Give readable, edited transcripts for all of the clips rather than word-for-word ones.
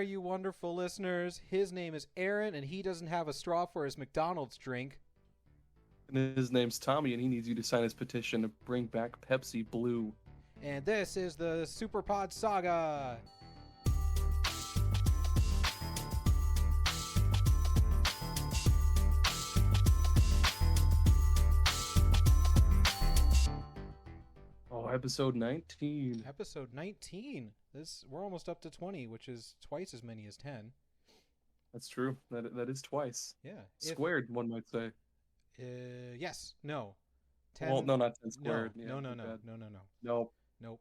there, you wonderful listeners. His name is Aaron, and he doesn't have a straw for his McDonald's drink. And his name's Tommy, and he needs you to sign his petition to bring back Pepsi Blue. And this is the Superpod Saga. Oh, episode 19. Episode 19. We're almost up to 20, which is twice as many as 10. That's true. That is twice. Yeah. Squared, one might say. Yes. No. 10. Well, no, not 10 squared. No. Yeah, No. Nope.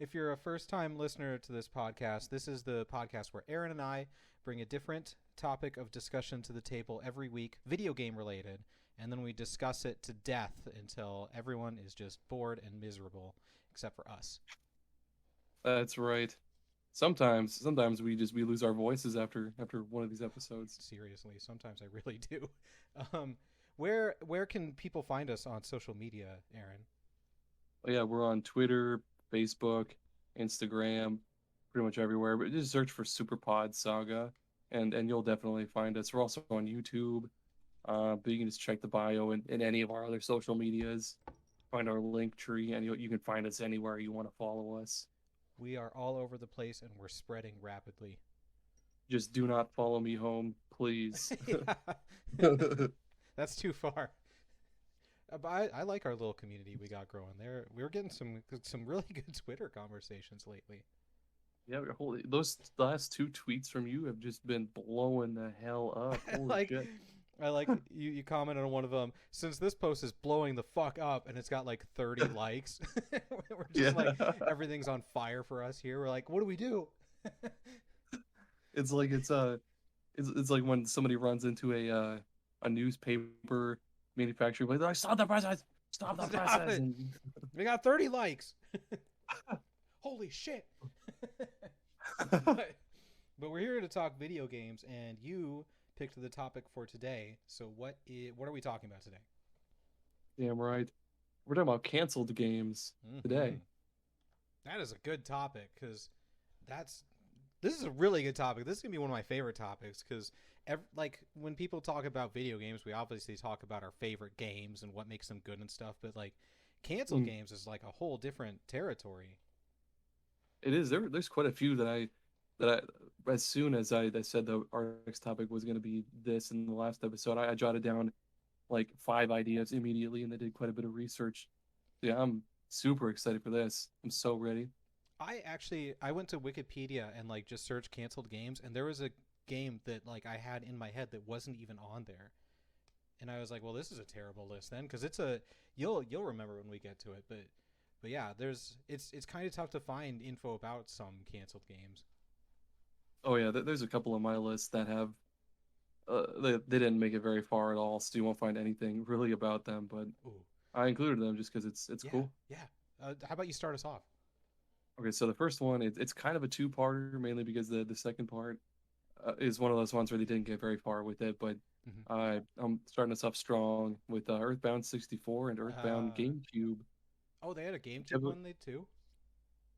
If you're a first-time listener to this podcast, this is the podcast where Aaron and I bring a different topic of discussion to the table every week, video game related, and then we discuss it to death until everyone is just bored and miserable, except for us. That's right. Sometimes we lose our voices after one of these episodes. Seriously, sometimes I really do. Where can people find us on social media, Aaron? Oh, yeah, we're on Twitter, Facebook, Instagram, pretty much everywhere. But just search for Superpod Saga, and you'll definitely find us. We're also on YouTube, but you can just check the bio in any of our other social medias. Find our link tree, and you can find us anywhere you want to follow us. We are all over the place, and we're spreading rapidly. Just do not follow me home, please. That's too far. But I like our little community we got growing there. We're getting some really good Twitter conversations lately. Yeah, those last two tweets from you have just been blowing the hell up. Holy shit. I like you commented on one of them. Since this post is blowing the fuck up and it's got like 30 likes, we're just like everything's on fire for us here. We're like, what do we do? It's like it's like when somebody runs into a newspaper manufacturer, like, stop the process, stop the process. We got 30 likes. Holy shit. But we're here to talk video games, and you picked the topic for today. So what are we talking about today? Damn right. We're talking about canceled games today. That is a good topic, because this is a really good topic. This is going to be one of my favorite topics, because like when people talk about video games, we obviously talk about our favorite games and what makes them good and stuff, but like canceled games is like a whole different territory. It is. There's quite a few that I as soon as I said our next topic was going to be this in the last episode, I jotted down like 5 ideas immediately, and I did quite a bit of research. Yeah, I'm super excited for this. I'm so ready. I went to Wikipedia and like just searched canceled games, and there was a game that like I had in my head that wasn't even on there, and I was like, well, this is a terrible list then, because you'll remember when we get to it, but yeah, it's kind of tough to find info about some canceled games. Oh yeah, there's a couple on my list that have they didn't make it very far at all, so you won't find anything really about them, but Ooh. I included them just because it's cool. Yeah. How about you start us off? Okay, so the first one, it's kind of a two-parter, mainly because the second part is one of those ones where they didn't get very far with it, but I'm starting us off strong with Earthbound 64 and Earthbound GameCube. Oh, they had a GameCube one, they too?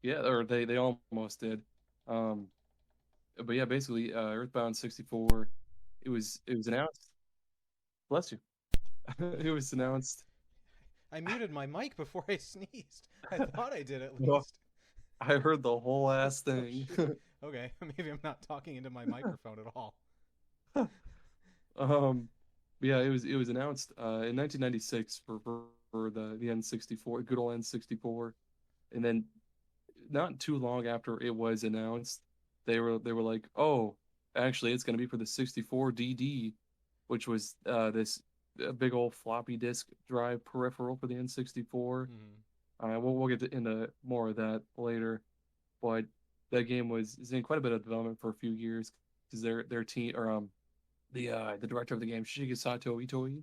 Yeah, or they almost did. But yeah, basically, Earthbound 64, it was announced. Bless you. It was announced. I muted my mic before I sneezed. I thought I did at least. Well, I heard the whole ass thing. Okay, maybe I'm not talking into my microphone at all. Yeah, it was announced in 1996 for the N64, good old N64, and then not too long after it was announced, they were like, oh, actually, it's going to be for the 64DD, which was this big old floppy disk drive peripheral for the N64. We'll get into more of that later, but that game was in quite a bit of development for a few years, because their team, or the director of the game, Shigesato Itoi,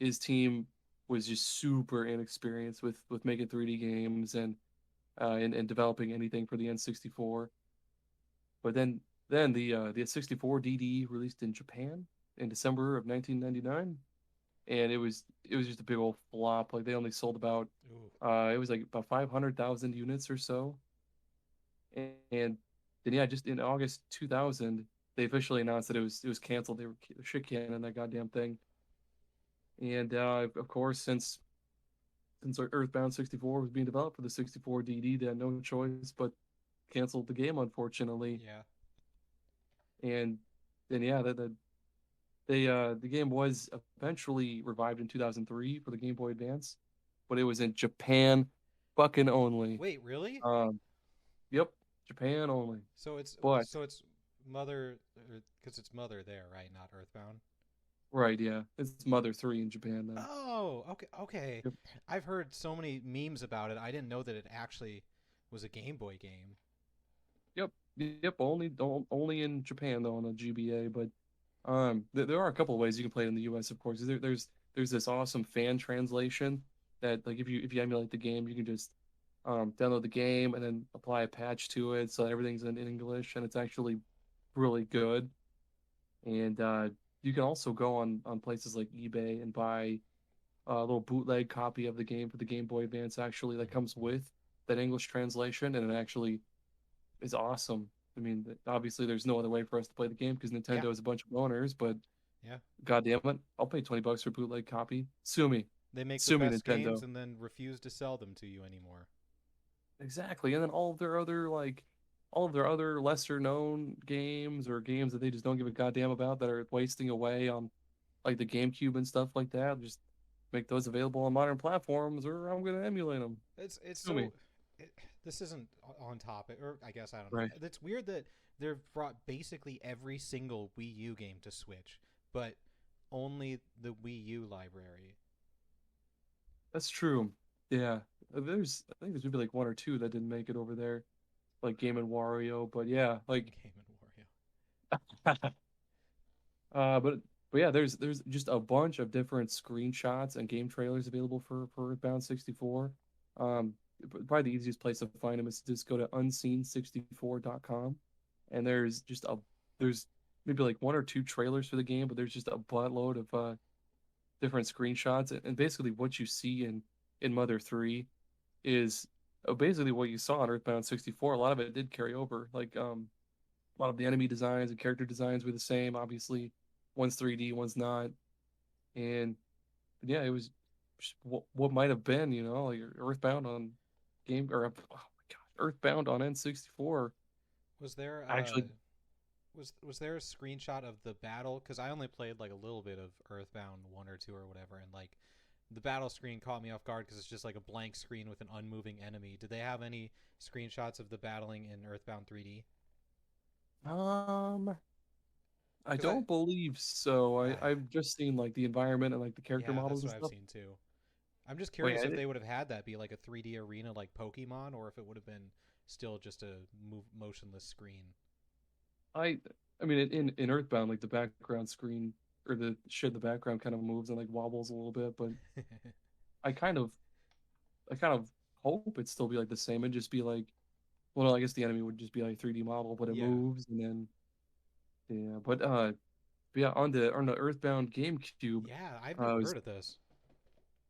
his team was just super inexperienced with making 3D games and developing anything for the N64. But then the 64DD released in Japan in December of 1999, and it was just a big old flop. Like, they only sold about it was like about 500,000 units or so, And then yeah, just in August 2000, they officially announced that it was canceled. They were shit canning that goddamn thing. And of course, since Earthbound 64 was being developed for the 64 DD, they had no choice but canceled the game, unfortunately. Yeah. And then yeah, the game was eventually revived in 2003 for the Game Boy Advance, but it was in Japan fucking only. Wait, really? Um, yep, Japan only. So it's But so it's Mother, because it's Mother there, right? Not Earthbound. right, yeah, it's Mother 3 in Japan then. Oh, okay, okay. Yep, I've heard so many memes about it. I didn't know that it actually was a Game Boy game. yep, yep. Only in Japan though on a GBA, but there are a couple of ways you can play it in the US, of course. There's this awesome fan translation that like if you emulate the game, you can just download the game and then apply a patch to it so everything's in English and it's actually really good. And you can also go on places like eBay and buy a little bootleg copy of the game for the Game Boy Advance actually that comes with that English translation, and it actually is awesome. I mean, obviously there's no other way for us to play the game because Yeah, Nintendo is a bunch of owners, but yeah. God damn it, I'll pay $20 for a bootleg copy. Sue me. They make the Sue me, best games Nintendo. and then refuse to sell them to you anymore. Exactly. And then all of their other lesser known games or games that they just don't give a goddamn about that are wasting away on like the GameCube and stuff like that. Just make those available on modern platforms or I'm gonna emulate them. It's Sue me. so. It, this isn't on topic, or I guess I don't know. Right. It's weird that they've brought basically every single Wii U game to Switch, but only the Wii U library. That's true. Yeah. I think there's maybe like one or two that didn't make it over there, like Game and Wario, but yeah, like Game and Wario. but yeah, there's just a bunch of different screenshots and game trailers available for Earthbound 64. Um, Probably the easiest place to find them is to just go to unseen64.com, and there's maybe like one or two trailers for the game, but there's just a buttload of different screenshots, and basically what you see in Mother 3 is basically what you saw on Earthbound 64. A lot of it did carry over, like a lot of the enemy designs and character designs were the same. Obviously, one's 3D, one's not. And yeah, it was just what might have been, like Earthbound on game or oh my god, Earthbound on N64. Was there Actually, was there a screenshot of the battle? Because I only played like a little bit of Earthbound 1 or 2 or whatever, and like the battle screen caught me off guard because it's just like a blank screen with an unmoving enemy. Did they have any screenshots of the battling in Earthbound 3D? um, I Because I don't believe so. I've just seen like the environment and like the character yeah, models that's and what I've stuff. seen too. I'm just Wait, curious if they would have had that be like a 3D arena like Pokemon, or if it would have been still just a motionless screen. I I mean in Earthbound like the background screen or the shit in the background kind of moves and like wobbles a little bit, but I kind of I kind of hope it still be like the same and just be like, well, no, I guess the enemy would just be like a 3D model, but it Yeah, moves and then yeah, but yeah, on the Earthbound GameCube, yeah, I've never was heard of this.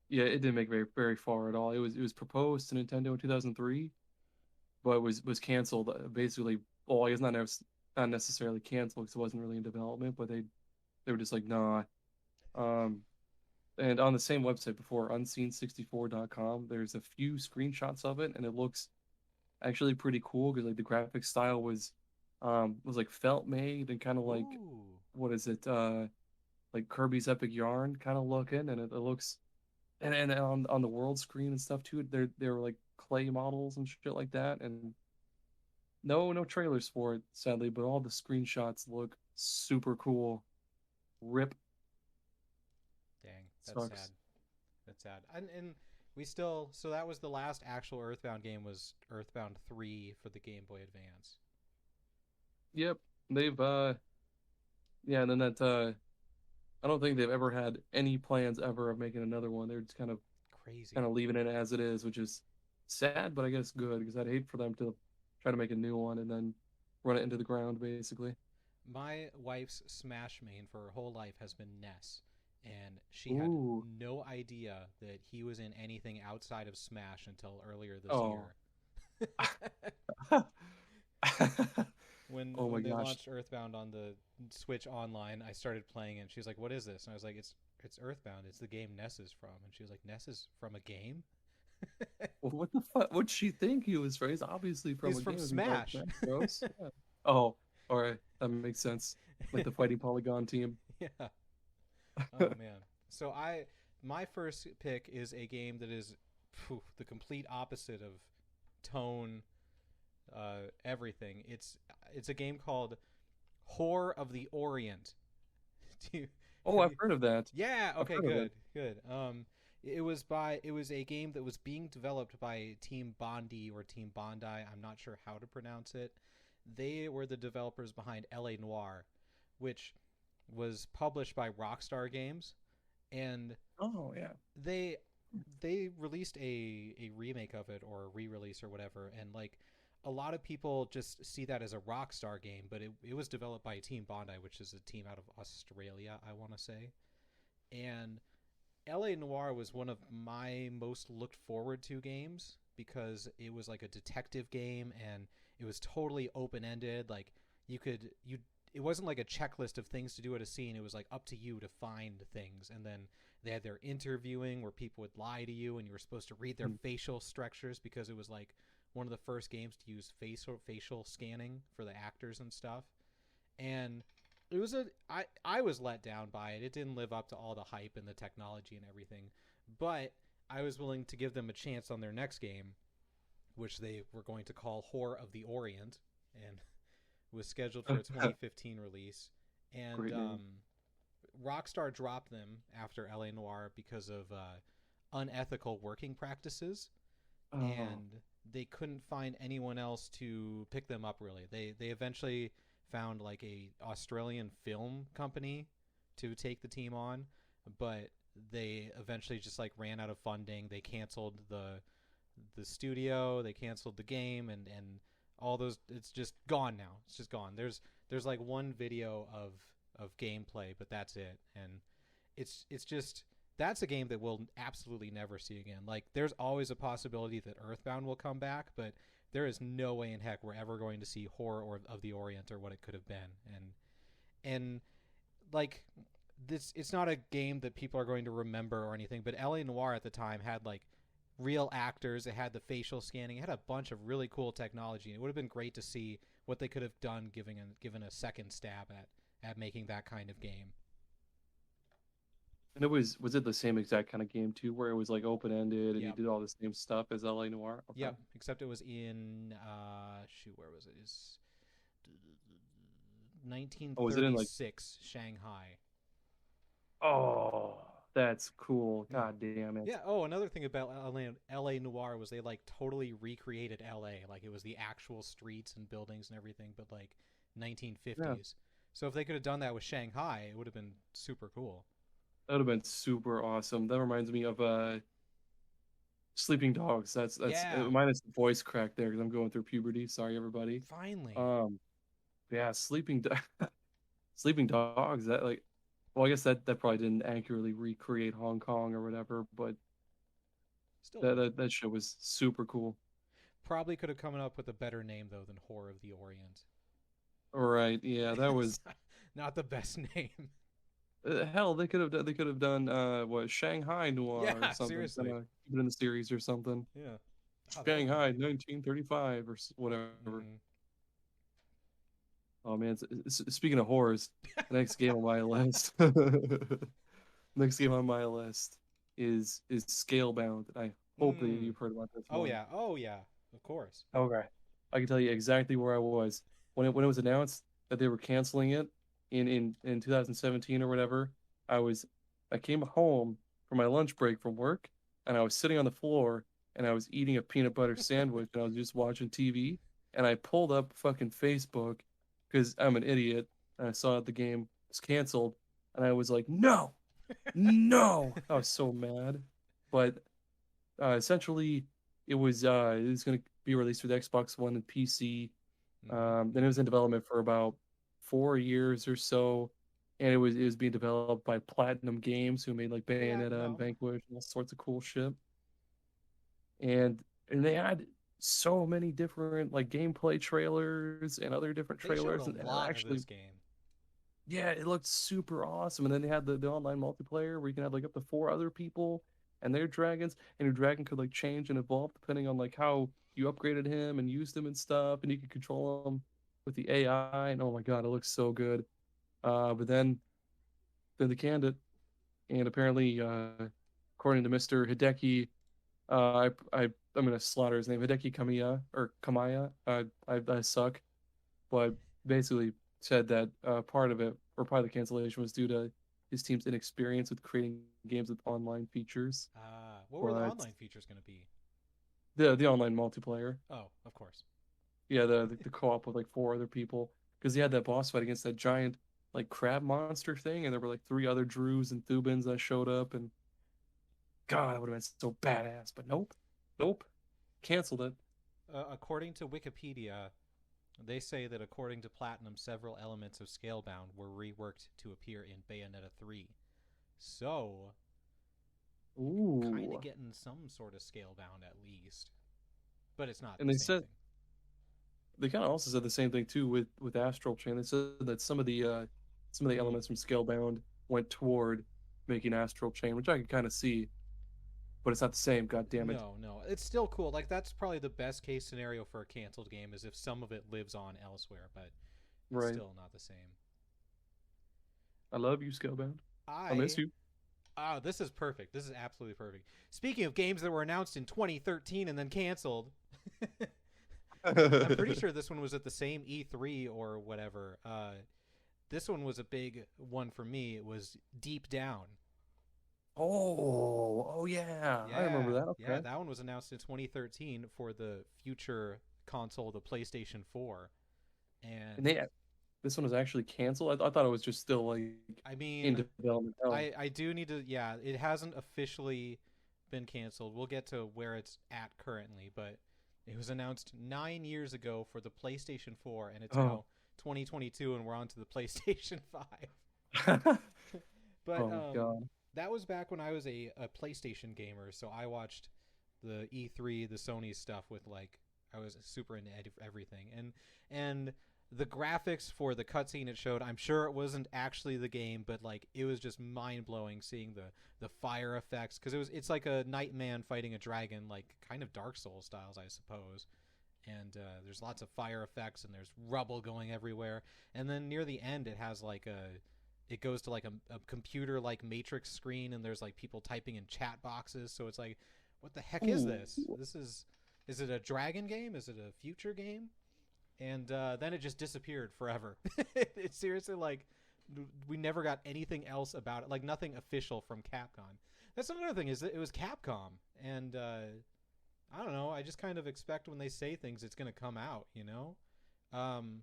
yeah, it didn't make very far at all. It was proposed to Nintendo in 2003, but was canceled basically. Well, it's not necessarily canceled because it wasn't really in development, but they were just like nah. Um, and on the same website before unseen64.com, there's a few screenshots of it, and it looks actually pretty cool because like the graphic style was like felt made and kind of like Ooh, what is it like Kirby's Epic Yarn kind of looking, and it looks and on the world screen and stuff too. They're like clay models and shit like that, and no trailers for it sadly, but all the screenshots look super cool. Rip dang, that's sad. sucks. That's sad. And we still so that was the last actual Earthbound game was Earthbound 3 for the Game Boy Advance. Yep, they've yeah, and then that I don't think they've ever had any plans ever of making another one. They're just kind Crazy. of leaving it as it is, which is sad, but I guess good because I'd hate for them to try to make a new one and then run it into the ground, basically. My wife's Smash main for her whole life has been Ness, and she had Ooh, no idea that he was in anything outside of Smash until earlier this oh, year. When Oh my when they gosh. launched Earthbound on the Switch online, I started playing it. And she's like, "What is this?" And I was like, "It's Earthbound. It's the game Ness is from." And she was like, "Ness is from a game?" Well, what the fuck? What'd she think he was from? He's obviously from He's a from game. Is he from Smash. Smash Bros? Yeah. Oh, all right. That makes sense. Like the Fighting Polygon team. Yeah. Oh man. So my first pick is a game that is the complete opposite of tone, everything. It's a game called Whore of the Orient. Do you, Oh, have I've you? heard of that. Yeah. I've Okay. heard of it. Good. Good. It was a game that was being developed by Team Bondi or Team Bondi. I'm not sure how to pronounce it. They were the developers behind L.A. Noire, which was published by Rockstar Games, and Oh, yeah. they they released a remake of it or a re-release or whatever, and like a lot of people just see that as a Rockstar game, but it was developed by Team Bondi, which is a team out of Australia, I want to say. And LA Noir was one of my most looked forward to games because it was like a detective game and it was totally open ended. Like you it wasn't like a checklist of things to do at a scene. It was like up to you to find things, and then they had their interviewing where people would lie to you and you were supposed to read their Mm. facial structures because it was like one of the first games to use facial scanning for the actors and stuff. And it was a I was let down by it. It didn't live up to all the hype and the technology and everything, but I was willing to give them a chance on their next game, which they were going to call Whore of the Orient, and was scheduled for a 2015 release. And Great name. Rockstar dropped them after LA Noir because of unethical working practices, Oh, and they couldn't find anyone else to pick them up. Really, they eventually found like a Australian film company to take the team on, but they eventually just like ran out of funding. They canceled the studio, they canceled the game, and all those. It's just gone now. It's just gone. There's like one video of gameplay, but that's it. And it's just that's a game that we'll absolutely never see again. Like there's always a possibility that Earthbound will come back, but there is no way in heck we're ever going to see Horror or of the Orient or what it could have been. And like this, it's not a game that people are going to remember or anything. But LA Noir at the time had like real actors. It had the facial scanning. It had a bunch of really cool technology. It would have been great to see what they could have done, given a second stab at making that kind of game. and was it the same exact kind of game too, where it was like open ended and you Yep. did all the same stuff as LA Noire? Okay. Yep. Except it was in shoot, where was it? Is Oh, was it in like? 1936 Shanghai. Oh, that's cool. Yeah. God damn it. Yeah. Oh, another thing about LA Noir was they like totally recreated LA. Like it was the actual streets and buildings and everything, but like Yeah, 1950s. So if they could have done that with Shanghai, it would have been super cool. that would have been super awesome. That reminds me of Sleeping Dogs. That's Yeah. minus the voice crack there because I'm going through puberty. Sorry, everybody. Finally. Um, yeah, Sleeping Dogs. That like, well, I guess that probably didn't accurately recreate Hong Kong or whatever, but Still that show was super cool. probably could have come up with a better name though than Horror of the Orient. All right, yeah, that It's was not the best name. hell. They could have done what Shanghai Noir or Yeah. something, kind Seriously. of keep it in the series or something. Yeah. Oh, that would have been Shanghai great. 1935 or whatever. Mm-hmm. Oh man, speaking of horrors, the next game on my list, next game on my list is Scalebound. I hope that Mm. you've heard about this Oh one. yeah. Oh yeah. Of course. Okay. I can tell you exactly where I was when it was announced that they were canceling it in 2017 or whatever. I was I came home for my lunch break from work and I was sitting on the floor and I was eating a peanut butter sandwich and I was just watching TV and I pulled up fucking Facebook because I'm an idiot and I saw that the game was canceled and I was like, no, no. I was so mad. But essentially it was going to be released for the Xbox One and PC. Mm-hmm. Then it was in development for about 4 years or so, and it was being developed by Platinum Games, who made like Bayonetta and Platinum. Vanquish and all sorts of cool shit. And they had so many different like gameplay trailers and other different They showed a trailers, and it lot of actually, this game. yeah, it looked super awesome. And then they had the online multiplayer where you can have like up to four other people and their dragons, and your dragon could like change and evolve depending on like how you upgraded him and used him and stuff, and you could control him with the AI. And oh my God, it looks so good. But then they canned it, and apparently, according to Mr. Hideki, I'm gonna slaughter his name, Hideki Kamiya or Kamaya. I suck, but basically said that part of it, or part of the cancellation, was due to his team's inexperience with creating games with online features. What were the But online features going to be? the online multiplayer, Oh, of course. yeah, the co-op with like four other people, because he had that boss fight against that giant like crab monster thing, and there were like three other Drews and Thubins that showed up, and God, that would have been so badass. But nope, nope, canceled it. According to Wikipedia, they say that according to Platinum, several elements of Scalebound were reworked to appear in Bayonetta 3. So, kind of Ooh. getting some sort of Scalebound at least. But it's not And the they same said thing. they kind of also said the same thing too with Astral Chain. They said that some of the Mm. elements from Scalebound went toward making Astral Chain, which I could kind of see, but it's not the same. God damn it! No, no. It's still cool. Like, that's probably the best case scenario for a canceled game is if some of it lives on elsewhere, but it's Right. still not the same. I love you, Scalebound. I miss I you. Oh, this is perfect. This is absolutely perfect. Speaking of games that were announced in 2013 and then canceled, I'm pretty sure this one was at the same E3 or whatever. This one was a big one for me. It was Deep Down. Oh yeah, I remember Yeah, that. yeah, Okay. that one was announced in 2013 for the future console, the PlayStation 4. And And they this one was actually canceled. I thought it was just still like I in mean, development hell. I do need to, yeah, it hasn't officially been canceled. We'll get to where it's at currently, but it was announced 9 years ago for the PlayStation 4, and it's Oh. now 2022, and we're on to the PlayStation 5. But Oh my God. that was back when I was a PlayStation gamer, so I watched the E3, the Sony stuff with like I was super into everything, and the graphics for the cutscene it showed. I'm sure it wasn't actually the game, but like it was just mind blowing seeing the fire effects because it's like a Nightman fighting a dragon, like kind of Dark Souls styles, I suppose. And there's lots of fire effects and there's rubble going everywhere. And then near the end, it has like it goes to like a computer like matrix screen and there's like people typing in chat boxes, so it's like what the heck is Ooh. this is it a dragon game, is it a future game? And then it just disappeared forever. It's seriously like we never got anything else about it, like nothing official from Capcom. That's another thing, is that it was Capcom, and I don't know, I just kind of expect when they say things it's going to come out, you know. um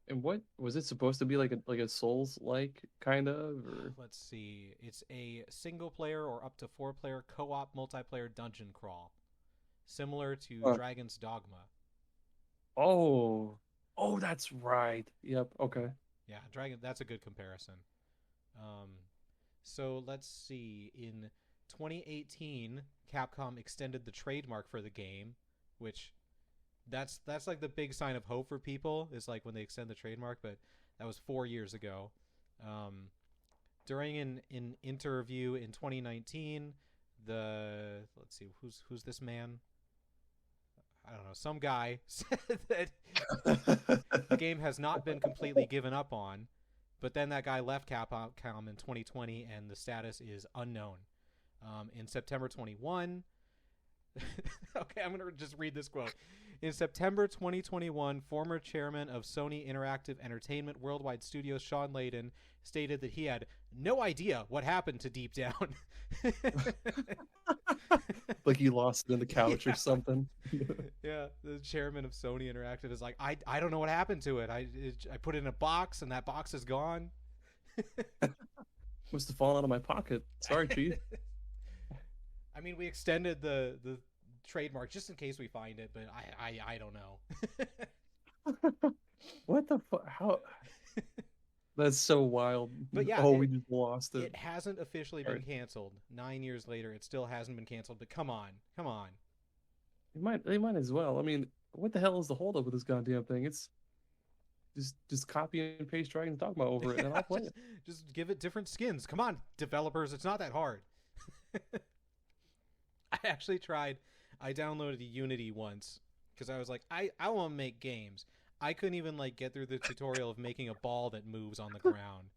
And what was it supposed to be, like a Souls like kind of, or let's see, it's a single player or up to four player co-op multiplayer dungeon crawl similar to uh, Dragon's Dogma. oh, oh, that's right. Yep. Okay. Yeah, Dragon, that's a good comparison. um so let's see, in 2018 Capcom extended the trademark for the game, which that's like the big sign of hope for people, is like when they extend the trademark, but that was 4 years ago. um During an interview in 2019, the let's see, who's this man? I don't know. Some guy said that the game has not been completely given up on, but then that guy left Capcom in 2020, and the status is unknown. In September 21, okay, I'm going to just read this quote. In September 2021, former chairman of Sony Interactive Entertainment Worldwide Studios, Sean Layden, stated that he had no idea what happened to Deep Down. Like he lost it in the couch or Yeah, something. yeah. The chairman of Sony Interactive is like, I don't know what happened to it. I put it in a box, and that box is gone. Must have fallen out of my pocket. Sorry, chief. I mean, we extended the trademark just in case we find it, but I don't know. What the fuck? How? That's so wild. But yeah, Oh, we just lost it. it hasn't officially Sorry. been canceled. 9 years later, it still hasn't been canceled. But come on, come on. They might as well. I mean, what the hell is the holdup with this goddamn thing? It's just copy and paste Dragon's Dogma over it, and I'll play just it. just give it different skins. Come on, developers, it's not that hard. I actually tried. I downloaded Unity once because I was like, I want to make games. I couldn't even like get through the tutorial of making a ball that moves on the ground.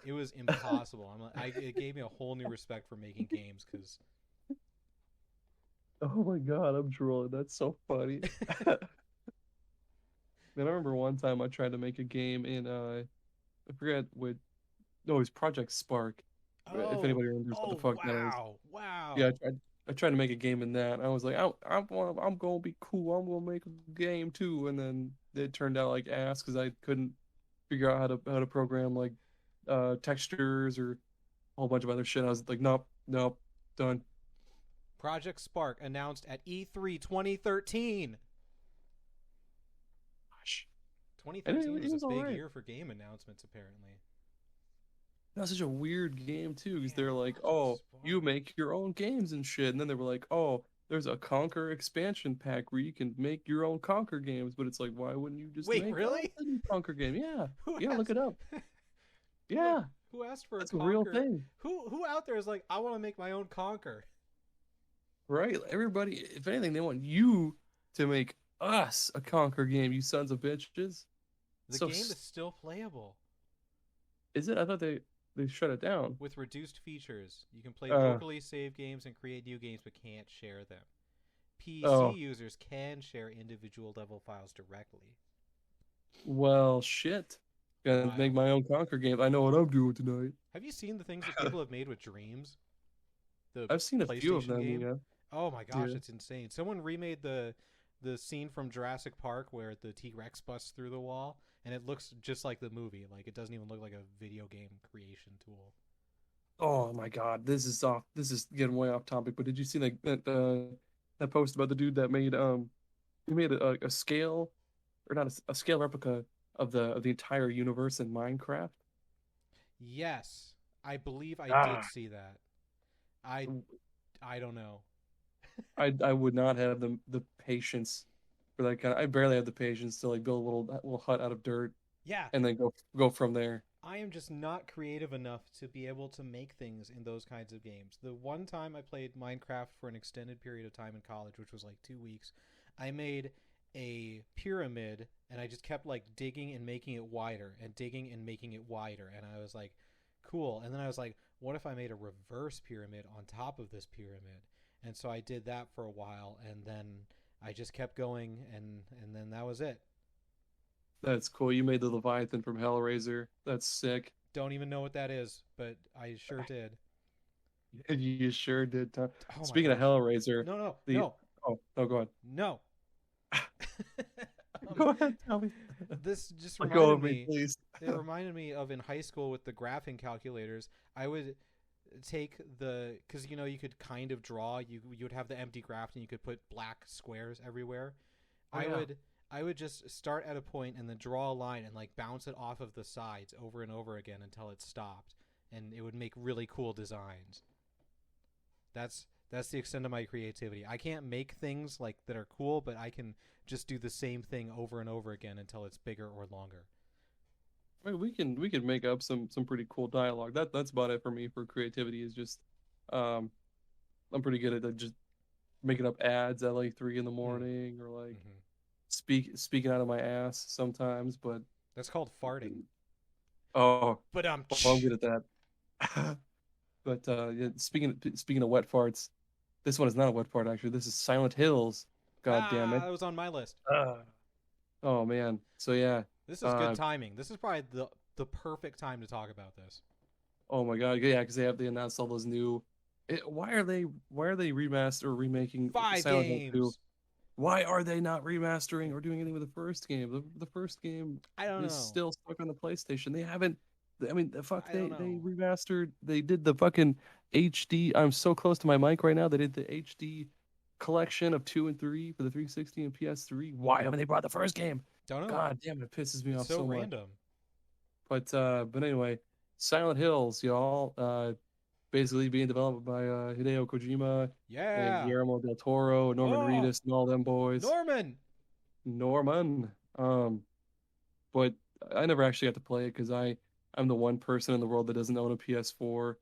It was impossible. It gave me a whole new respect for making games because Oh my god, I'm drooling. That's so funny. Man, I remember one time I tried to make a game in I forget what no, it was Project Spark. If oh anybody remembers what the oh fuck that is. wow Yeah, wow. I tried to make a game in that. I was like, I'm gonna be cool. I'm gonna make a game too. And then it turned out like ass because I couldn't figure out how to program like textures or a whole bunch of other shit. I was like, nope, nope, done. Project Spark announced at E3 2013. Gosh. And 2013 it was a was all big right. year for game announcements, apparently. That was such a weird game too, because Man, they're like, Project oh, you Spark. make your own games and shit. And then they were like, oh, there's a Conquer expansion pack where you can make your own Conquer games. But it's like, why wouldn't you just Wait, make us really? a new Conquer game? Yeah. Who Yeah, look asked? it up. who Yeah, who asked for a that's a real Conquer? thing. Who out there is like, I want to make my own Conquer? Right? Everybody, if anything, they want you to make us a Conquer game, you sons of bitches. The So game is still playable is it? I thought they shut it down. with reduced features. You can play Uh locally save games and create new games, but can't share them. PC oh, users can share individual level files directly. well, shit. Gonna make Wild. my own Conquer game. I know what I'm doing tonight. Have you seen the things that people have made with Dreams? The I've seen a few of PlayStation them. game? Yeah, Oh my gosh, yeah. it's insane. Someone remade the scene from Jurassic Park where the T-Rex busts through the wall and it looks just like the movie. Like it doesn't even look like a video game creation tool. Oh my God, this is off. This is getting way off topic. But did you see that post about the dude that made he made a scale or not a scale replica of the entire universe in Minecraft? Yes, I believe I did Ah, see that. I I don't know. I would not have the patience for that kind. I barely have the patience to like build a little hut out of dirt Yeah, and then go from there. I am just not creative enough to be able to make things in those kinds of games. The one time I played Minecraft for an extended period of time in college, which was like 2 weeks, I made a pyramid and I just kept like digging and making it wider and digging and making it wider. And I was like, cool. And then I was like, what if I made a reverse pyramid on top of this pyramid? And so I did that for a while and then I just kept going and then that was it. That's cool. You made the Leviathan from Hellraiser. That's sick. Don't even know what that is, but I sure did. You sure did. Oh my Speaking of gosh. Hellraiser, No, no, the no, oh no, go ahead. no. um, Go ahead, tell me. this just Let go reminded of me, me. please. It reminded me of in high school with the graphing calculators. I would take the because you could kind of draw. You would have the empty graph and you could put black squares everywhere. Oh I yeah. would I would just start at a point and then draw a line and like bounce it off of the sides over and over again until it stopped, and it would make really cool designs. That's the extent of my creativity. I can't make things like that are cool, but I can just do the same thing over and over again until it's bigger or longer. I mean, we can make up some pretty cool dialogue. That's about it for me for creativity is just um I'm pretty good at just making up ads at like 3 in the morning or like Mm-hmm. speaking out of my ass sometimes, but That's called farting. oh But well, I'm good at that. But yeah, speaking of wet farts, this one is not a wet fart actually. This is Silent Hills. God damn it. that was on my list. Oh man. So yeah. This is good Uh timing. This is probably the perfect time to talk about this. oh my God. Yeah, because they announced all those new. Why are they remaster or remaking Five Silent Hill 2? games. Why are they not remastering or doing anything with the first game? The first game I don't is know. still stuck on the PlayStation. They haven't. I mean, the fuck. I don't They know. remastered. They did the fucking HD. I'm so close to my mic right now. They did the HD collection of 2 and 3 for the 360 and PS3. Why haven't they brought the first game? Don't know. God damn, it pisses me It's off so so much. random. But anyway, Silent Hills, y'all. basically being developed by Hideo Kojima and Yeah. Guillermo del Toro, Norman Oh, Reedus, and all them boys. Norman. Norman. But I never actually got to play it because I'm the one person in the world that doesn't own a PS4.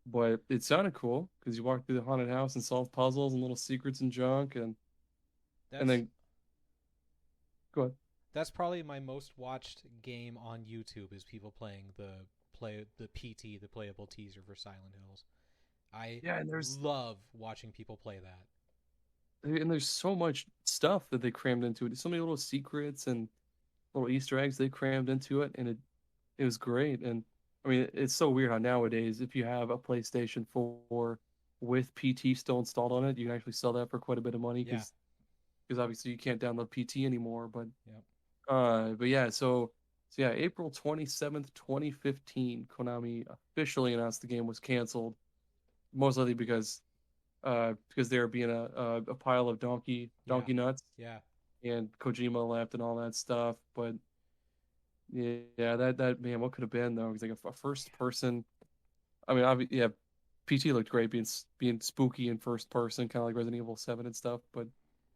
But it sounded cool because you walk through the haunted house and solve puzzles and little secrets and junk, and That's then go ahead. that's probably my most watched game on YouTube is people playing the PT, the playable teaser for Silent Hills. I Yeah, and love watching people play that. there's so much stuff that they crammed into it. So many little secrets and little Easter eggs they crammed into it, and it was great. And I mean, it's so weird how nowadays, if you have a PlayStation 4 with PT still installed on it, you can actually sell that for quite a bit of money Yeah. because obviously you can't download PT anymore. Yep. But yeah, so yeah, April 27th, 2015, Konami officially announced the game was canceled, most likely because they were being a pile of Yeah. donkey nuts, Yeah. and Kojima left and all that stuff. But yeah, that man, what could have been though? Because like a first person. I mean, yeah, PT looked great being spooky in first person, kind of like Resident Evil 7 and stuff. But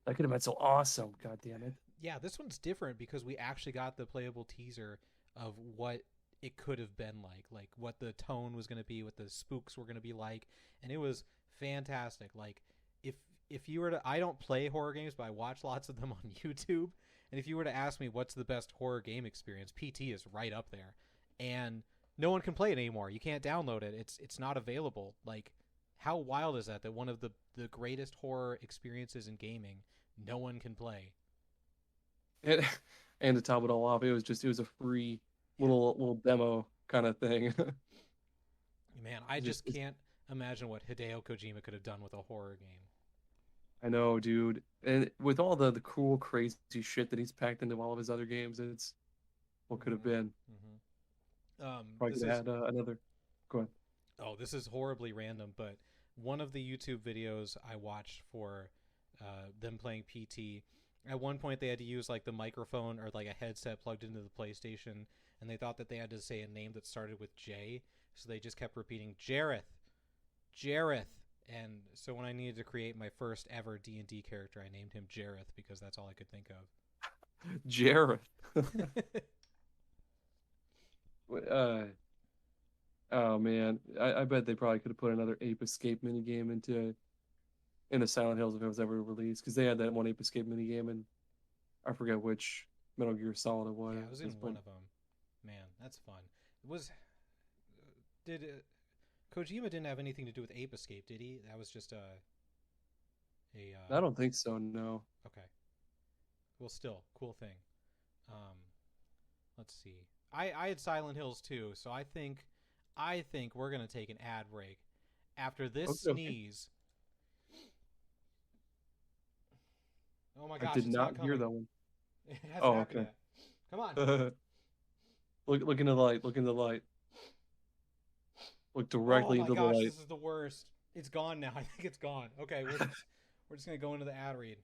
that could have been so awesome. God damn it. Yeah, this one's different because we actually got the playable teaser of what it could have been like what the tone was going to be, what the spooks were going to be like, and it was fantastic. Like if if you were to, I don't play horror games, but I watch lots of them on YouTube, and if you were to ask me what's the best horror game experience, PT is right up there. And no one can play it anymore. You can't download it. It's not available. Like how wild is that one of the greatest horror experiences in gaming no one can play. And, and to top it all off, it was a free Yeah. little demo kind of thing. Man, I just just can't imagine what Hideo Kojima could have done with a horror game. I know, dude. And with all the cool, crazy shit that he's packed into all of his other games, it's what could have Mm-hmm. been. Probably This could have is had another. Go ahead. oh, this is horribly random, but one of the YouTube videos I watched for them playing PT, at one point they had to use like the microphone or like a headset plugged into the PlayStation, and they thought that they had to say a name that started with J, so they just kept repeating Jareth, Jareth. And so when I needed to create my first ever D&D character, I named him Jareth because that's all I could think Jareth. of. uh, oh man, I bet they probably could have put another Ape Escape minigame into Silent Hills if it was ever released, because they had that one Ape Escape minigame, and I forget which Metal Gear Solid it Yeah, it was in but one of them. Man, that's fun. It was did Kojima didn't have anything to do with Ape Escape, did he? That was just a I don't think so. No. okay. Well, still cool thing. Um, let's see. I had Silent Hills too, so I think we're gonna take an ad break. After this Okay, okay. sneeze, oh my I gosh, did it's not not hear coming. that one. It hasn't Oh, happened okay. yet. Come on. Look into the light. Look into the light. Look Oh directly my into the gosh, light. this is the worst. It's gone now. I think it's gone. Okay, we're just gonna go into the ad read.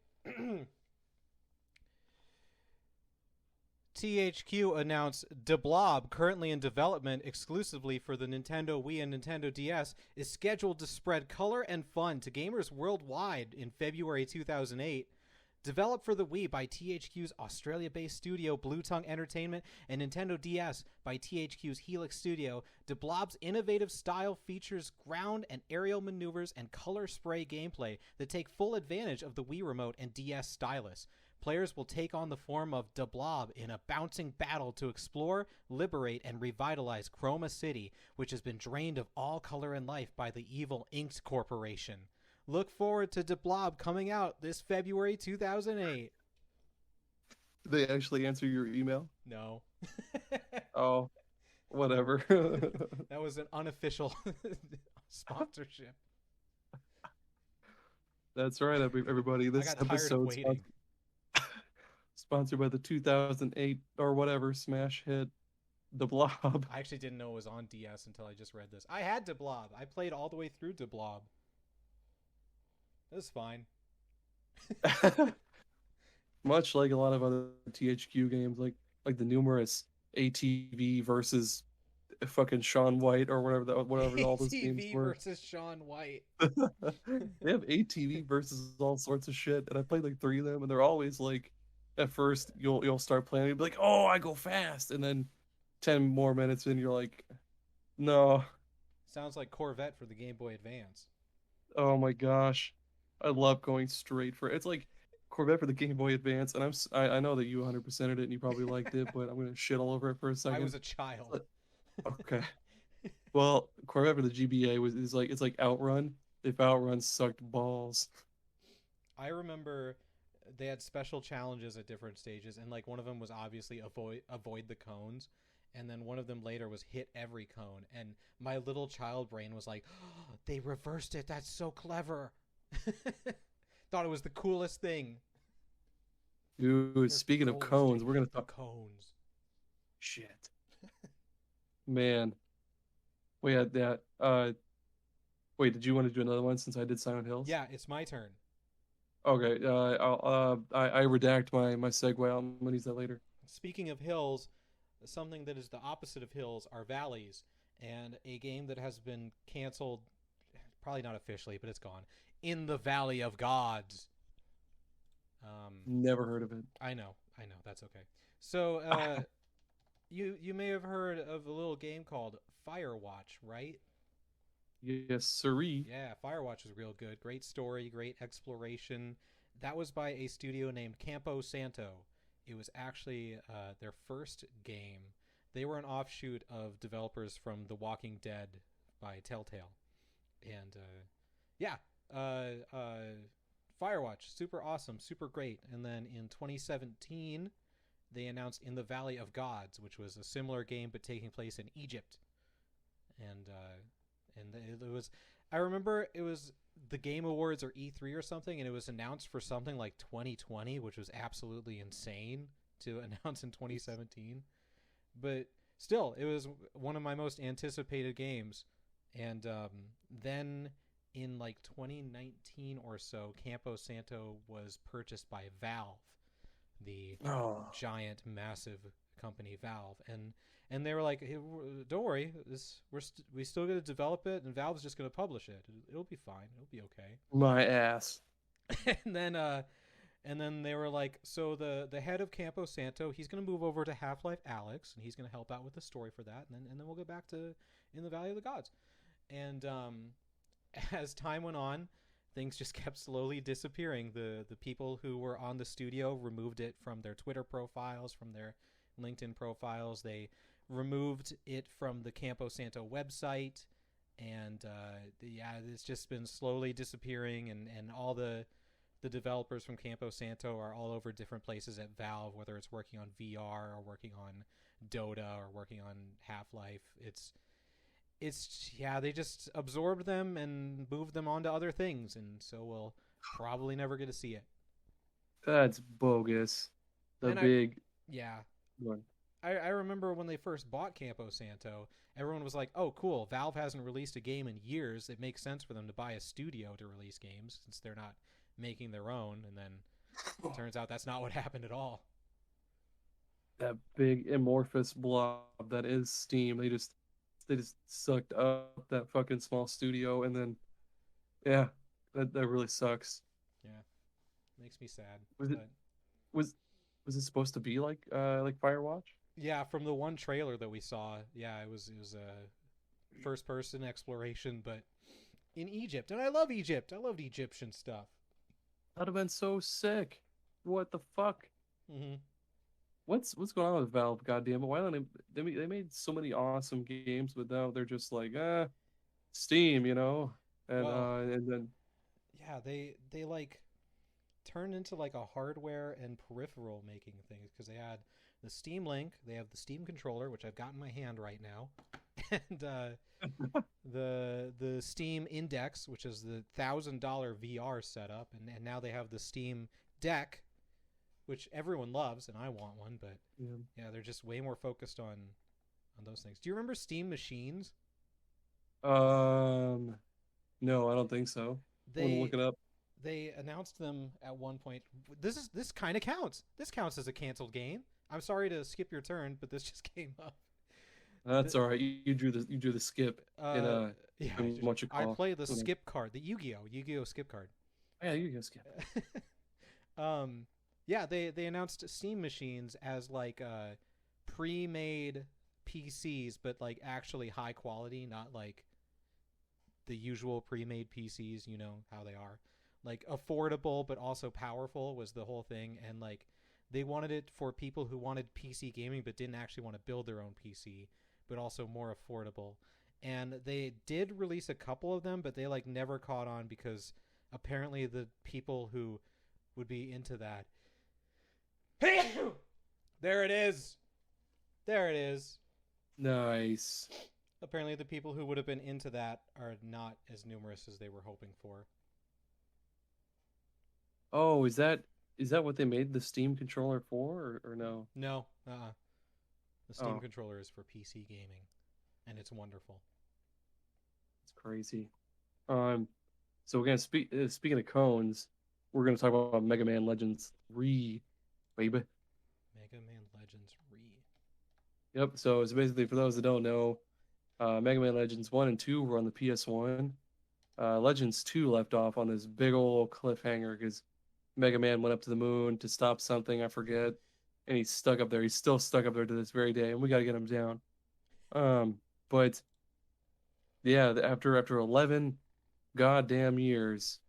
THQ announced De Blob, currently in development exclusively for the Nintendo Wii and Nintendo DS, is scheduled to spread color and fun to gamers worldwide in February 2008. Developed for the Wii by THQ's Australia-based studio Blue Tongue Entertainment and Nintendo DS by THQ's Helix Studio, De Blob's innovative style features ground and aerial maneuvers and color spray gameplay that take full advantage of the Wii Remote and DS stylus. Players will take on the form of De Blob in a bouncing battle to explore, liberate, and revitalize Chroma City, which has been drained of all color and life by the evil Inks Corporation. Look forward to De Blob coming out this February 2008. Did they actually answer your email? No. Oh, whatever. That was an unofficial sponsorship. That's right, everybody. I This got tired of episode waiting. sponsored by the 2008 or whatever smash hit, The Blob. I actually didn't know it was on DS until I just read this. I had De Blob. I played all the way through De Blob. It was fine. Much like a lot of other THQ games, like the numerous ATV versus fucking Sean White or whatever all those games ATV were. versus Sean White. They have ATV versus all sorts of shit, and I played like three of them, and they're always like, at first you'll start playing, you'll be like, oh, I go fast, and then 10 more minutes in, you're like, no, Sounds like Corvette for the Game Boy Advance. oh my gosh, I love going straight for it. It's like Corvette for the Game Boy Advance, and I know that you 100%ed it and you probably liked it, but I'm gonna shit all over it for a I was second. a child. But- Okay, well, Corvette for the GBA is like it's like Outrun. If Outrun sucked balls. I remember they had special challenges at different stages, and like one of them was obviously avoid the cones, and then one of them later was hit every cone. And my little child brain was like, oh, "They reversed it. That's so clever." Thought it was the coolest thing. Dude, They're speaking of cones, cones, dude. we're gonna The talk cones. shit. Man, we had that. Wait, did you want to do another one since I did Silent Hills? Yeah, it's my turn. Okay. I redact my segue. I'm gonna use that later. Speaking of hills, something that is the opposite of hills are valleys, and a game that has been canceled, probably not officially, but it's gone. In the Valley of Gods. Never heard of it. I know, that's okay. So, you may have heard of a little game called Firewatch, right? Yes, siree. Yeah, Firewatch is real good. Great story, great exploration. That was by a studio named Campo Santo. It was actually their first game. They were an offshoot of developers from The Walking Dead by Telltale. And yeah, Firewatch, super awesome, super great. And then in 2017, they announced In the Valley of Gods, which was a similar game but taking place in Egypt. And it was, I remember it was the Game Awards or E3 or something, and it was announced for something like 2020, which was absolutely insane to announce in 2017. But still, it was one of my most anticipated games. And then in like 2019 or so, Campo Santo was purchased by Valve, the Oh, giant, massive company Valve, and they were like, hey, "Don't worry, we still going to develop it, and Valve's just going to publish it. It'll be fine. It'll be okay." my ass. And then they were like, "So the head of Campo Santo, he's going to move over to Half-Life Alyx, and he's going to help out with the story for that, and then we'll go back to In the Valley of the Gods." And as time went on, things just kept slowly disappearing. The people who were on the studio removed it from their Twitter profiles, from their LinkedIn profiles. They removed it from the Campo Santo website, and yeah, it's just been slowly disappearing. And all the developers from Campo Santo are all over different places at Valve, whether it's working on VR or working on Dota or working on Half-Life. It's yeah, they just absorbed them and moved them onto other things, and so we'll probably never get to see it. That's bogus. The And big yeah, one. I remember when they first bought Campo Santo, everyone was like, "Oh, cool! Valve hasn't released a game in years. It makes sense for them to buy a studio to release games since they're not making their own." And then it turns out that's not what happened at all. That big amorphous blob that is Steam. They just sucked up that fucking small studio, and then yeah, that really sucks. Yeah, makes me sad. Was it But was was it supposed to be like Firewatch? yeah, from the one trailer that we saw, yeah, it was a first person exploration, but in Egypt, and I love Egypt. I loved Egyptian stuff. That'd have been so sick. What the fuck? Hmm. What's going on with Valve? Goddamn it! Why don't they made so many awesome games, but now they're just like Steam, and Well, and then yeah, they like turned into like a hardware and peripheral making things because they had the Steam Link, they have the Steam controller, which I've got in my hand right now, and the Steam Index, which is the $1,000 VR setup, and now they have the Steam Deck, which everyone loves, and I want one, but yeah. yeah, they're just way more focused on those things. Do you remember Steam Machines? Um, no, I don't think so. I'm gonna look They it up. they announced them at one point. This kind of counts. This counts as a canceled game. I'm sorry to skip your turn, but this just came up. That's all right. You drew the skip in Uh, yeah, in what you I call. play the When skip card, the Yu-Gi-Oh skip card. yeah, you can skip. um, yeah, they announced Steam machines as like pre-made PCs, but like actually high quality, not like the usual pre-made PCs. You know how they are, like affordable but also powerful was the whole thing, and like they wanted it for people who wanted PC gaming but didn't actually want to build their own PC, but also more affordable. And they did release a couple of them, but they like never caught on because apparently the people who would be into that. There it is. There it is. Nice. Apparently, the people who would have been into that are not as numerous as they were hoping for. Oh, is that what they made the Steam controller for, or no? No, the Steam Oh, controller is for PC gaming, and it's wonderful. it's crazy. Um, so we're gonna speaking of cones, we're gonna talk about Mega Man Legends 3, baby. Mega Man Legends Re. Yep. So basically, for those that don't know, Mega Man Legends 1 and 2 were on the PS1. Legends 2 left off on this big old cliffhanger because Mega Man went up to the moon to stop something, I forget, and he's stuck up there. He's still stuck up there to this very day, and we got to get him down. But yeah, after 11 goddamn years,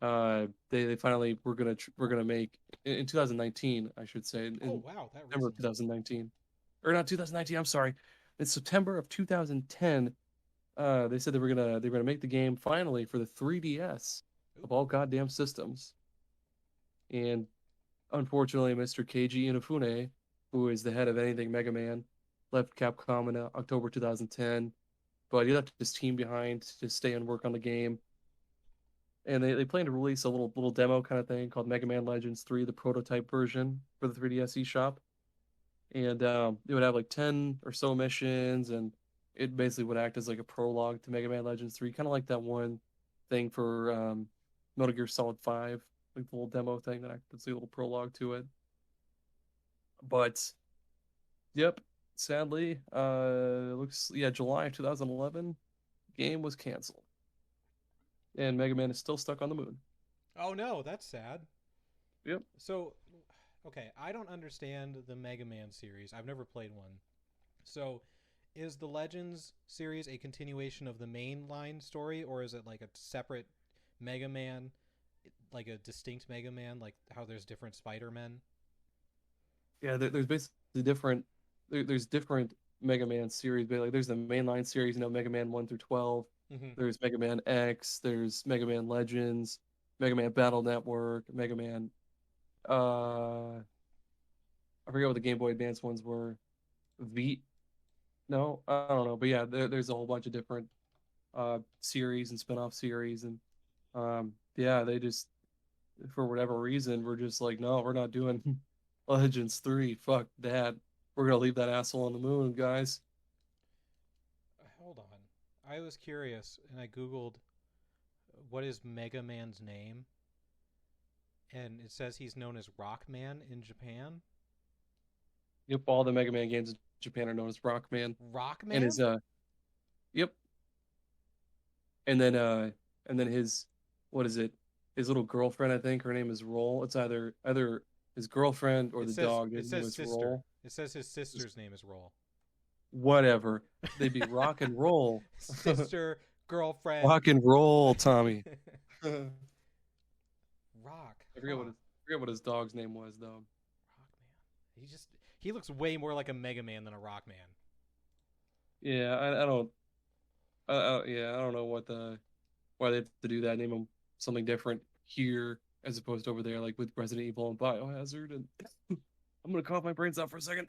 they finally we're gonna make in 2019, I should say, Oh in wow, that September of recent. 2019, or not 2019. I'm sorry, in September of 2010. They said they were gonna make the game finally for the 3DS Ooh. of all goddamn systems. And unfortunately, Mr. Keiji Inafune, who is the head of anything Mega Man, left Capcom in October 2010. But he left his team behind to stay and work on the game. And they plan to release a little demo kind of thing called Mega Man Legends 3, the prototype version for the 3DS eShop. And it would have like 10 or so missions, and it basically would act as like a prologue to Mega Man Legends 3, kind of like that one thing for Metal Gear Solid 5, like the little demo thing that's a little prologue to it. But yep, sadly, looks yeah, July 2011, game was canceled, and Mega Man is still stuck on the moon. Oh no, that's sad. Yep. So, okay, I don't understand the Mega Man series. I've never played one. So, is the Legends series a continuation of the mainline story, or is it like a separate Mega Man, like a distinct Mega Man, like how there's different Spider Men? Yeah, there's basically there's different Mega Man series, but like there's the mainline series, Mega Man 1 through 12. Mm-hmm. There's Mega Man X, there's Mega Man Legends, Mega Man Battle Network, Mega Man I forget what the Game Boy Advance ones were. V no, I don't know, but yeah, there's a whole bunch of different series and spin-off series, and yeah, they just for whatever reason we're just like, no, we're not doing Legends 3. Fuck that. We're gonna leave that asshole on the moon, guys. Hold on. I was curious, and I googled what is Mega Man's name, and it says he's known as Rockman in Japan. Yep, all the Mega Man games in Japan are known as Rockman. And Rockman? his yep. And then his what is it? His little girlfriend, I think her name is Roll. It's either his girlfriend or It the says dog. it His name says is sister. Roll. It says his Just sister's name is Roll. whatever. They'd be rock and roll. Sister, girlfriend. Rock and roll, Tommy. I Rock. forget Huh. I forget what his dog's name was though. Rockman. He looks way more like a Mega Man than a Rockman. Yeah, I don't yeah, I don't know why they have to do that. Name him something different here as opposed to over there, like with Resident Evil and Biohazard. And I'm gonna cough my brains out for a second.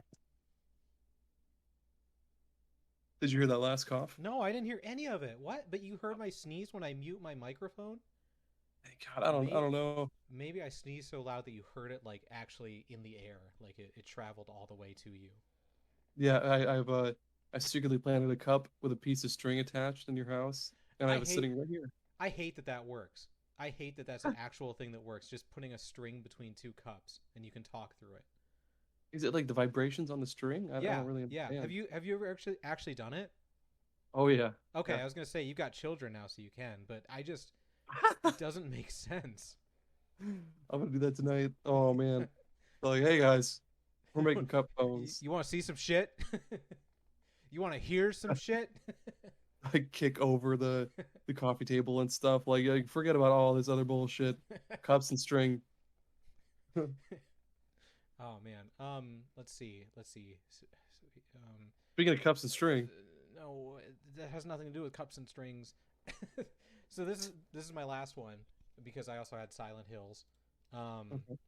Did you hear that last cough? No, I didn't hear any of it. What? But you heard my sneeze when I mute my microphone? God, I May don't know. Maybe I sneezed so loud that you heard it like actually in the air, like it traveled all the way to you. Yeah, I secretly planted a cup with a piece of string attached in your house, and I I have it hate sitting right here. I hate that that works. I hate that that's an actual thing that works. Just putting a string between two cups and you can talk through it. Is it like the vibrations on the string? I Yeah, don't really yeah. understand. Have you ever actually done it? Oh yeah, Okay, yeah. I was gonna say you've got children now, so you can, but it doesn't make sense. I'm gonna do that tonight. Oh man. Like, hey guys, we're making cup phones. You want to see some shit? You want to hear some shit? I kick over the coffee table and stuff. Like, forget about all this other bullshit. Cups and string. Oh man. Let's see. Speaking of cups and string, No, that has nothing to do with cups and strings. So this is my last one because I also had Silent Hills. Um, okay.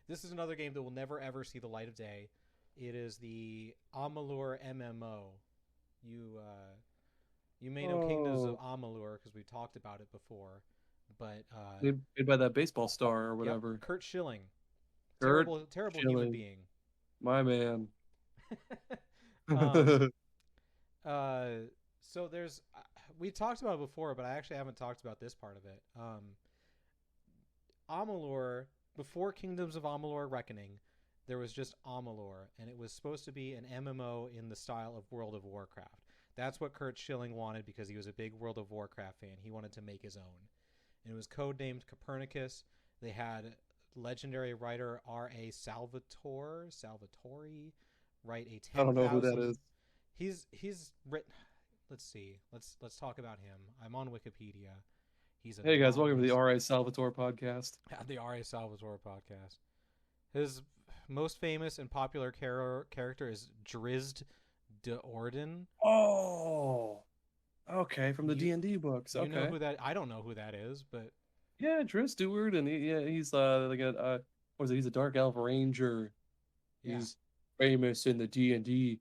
this is another game that will never ever see the light of day. It is the Amalur MMO. You may know Kingdoms of Oh, Amalur because we talked about it before, but made by that baseball star or yep, whatever. Curt Schilling, Curt terrible human Schilling, being. my man. um, uh, so there's we talked about it before, but I actually haven't talked about this part of it. Amalur, before Kingdoms of Amalur Reckoning, there was just Amalur, and it was supposed to be an MMO in the style of World of Warcraft. That's what Curt Schilling wanted because he was a big World of Warcraft fan. He wanted to make his own. And it was codenamed Copernicus. They had legendary writer R.A. Salvatore write a I don't know who that 10,000. is. He's written. Let's see. Let's talk about him. I'm on Wikipedia. He's a Hey guys, welcome to the novelist. R.A. Salvatore podcast. The R.A. Salvatore podcast. His most famous and popular character is Drizzt de Orden. Oh, okay, from the You D&D books. you know Okay, who that? I don't know who that is, but yeah, Drew Stewart, and he's like a what is it? He's a dark elf ranger. yeah. He's famous in the D&D